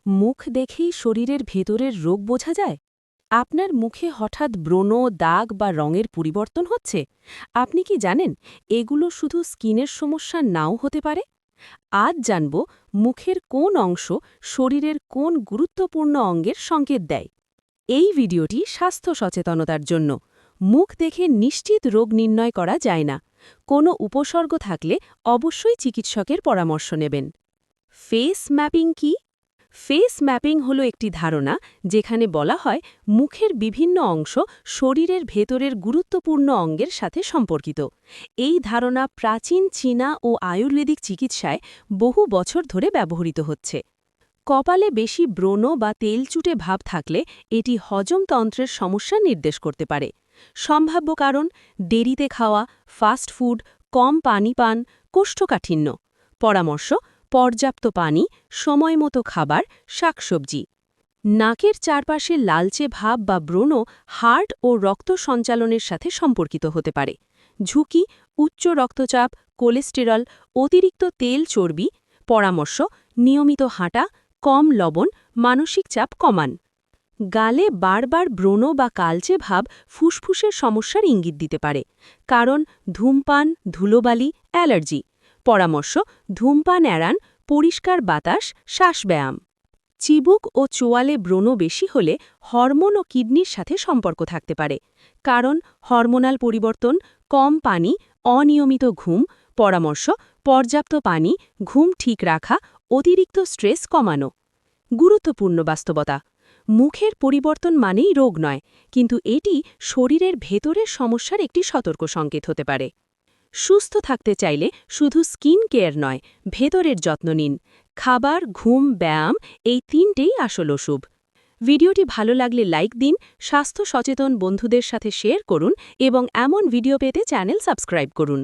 মুখ দেখেই শরীরের ভেতরের রোগ বোঝা যায়? আপনার মুখে হঠাৎ ব্রণ, দাগ বা রঙের পরিবর্তন হচ্ছে? আপনি কি জানেন এগুলো শুধু স্কিনের সমস্যা নাও হতে পারে? আজ জানব মুখের কোন অংশ শরীরের কোন গুরুত্বপূর্ণ অঙ্গের সংকেত দেয়। এই ভিডিওটি স্বাস্থ্য সচেতনতার জন্য। মুখ দেখে নিশ্চিত রোগ নির্ণয় করা যায় না। কোনো উপসর্গ থাকলে অবশ্যই চিকিৎসকের পরামর্শ নেবেন। ফেস ম্যাপিং কি? ফেস ম্যাপিং হলো একটি ধারণা যেখানে বলা হয় মুখের বিভিন্ন অংশ শরীরের ভেতরের গুরুত্বপূর্ণ অঙ্গের সাথে সম্পর্কিত। এই ধারণা প্রাচীন চীনা ও আয়ুর্বেদিক চিকিৎসায় বহু বছর ধরে ব্যবহৃত হচ্ছে। কপালে বেশি ব্রণ বা তেলচুটে ভাব থাকলে এটি হজমতন্ত্রের সমস্যা নির্দেশ করতে পারে। সম্ভাব্য কারণ: দেরিতে খাওয়া, ফাস্ট ফুড, কম পানি পান, কোষ্ঠকাঠিন্য। পরামর্শ: পর্যাপ্ত পানি, সময়মতো খাবার, শাকসবজি। নাকের চারপাশে লালচে ভাব বা ব্রণ হার্ট ও রক্ত সঞ্চালনের সাথে সম্পর্কিত হতে পারে। ঝুঁকি: উচ্চ রক্তচাপ, কোলেস্টেরল, অতিরিক্ত তেল চর্বি। পরামর্শ: নিয়মিত হাঁটা, কম লবণ, মানসিক চাপ কমান। গালে বারবার ব্রণ বা কালচে ভাব ফুসফুসের সমস্যার ইঙ্গিত দিতে পারে। কারণ: ধূমপান, ধুলোবালি, অ্যালার্জি। পরামর্শ: ধূমপান এড়ান, পরিষ্কার বাতাস, শ্বাসব্যায়াম। চিবুক ও চোয়ালে ব্রণ বেশি হলে হরমোন ও কিডনির সাথে সম্পর্ক থাকতে পারে। কারণ: হরমোনাল পরিবর্তন, কম পানি, অনিয়মিত ঘুম। পরামর্শ: পর্যাপ্ত পানি, ঘুম ঠিক রাখা, অতিরিক্ত স্ট্রেস কমানো। গুরুত্বপূর্ণ বাস্তবতা: মুখের পরিবর্তন মানেই রোগ নয়, কিন্তু এটি শরীরের ভেতরের সমস্যার একটি সতর্ক সংকেত হতে পারে। সুস্থ থাকতে চাইলে শুধু স্কিন কেয়ার নয়, ভেতরের যত্ন নিন। খাবার, ঘুম, ব্যায়াম এই তিনটেই আসল ওষুধ। ভিডিওটি ভালো লাগলে লাইক দিন, স্বাস্থ্য সচেতন বন্ধুদের সাথে শেয়ার করুন এবং এমন ভিডিও পেতে চ্যানেল সাবস্ক্রাইব করুন।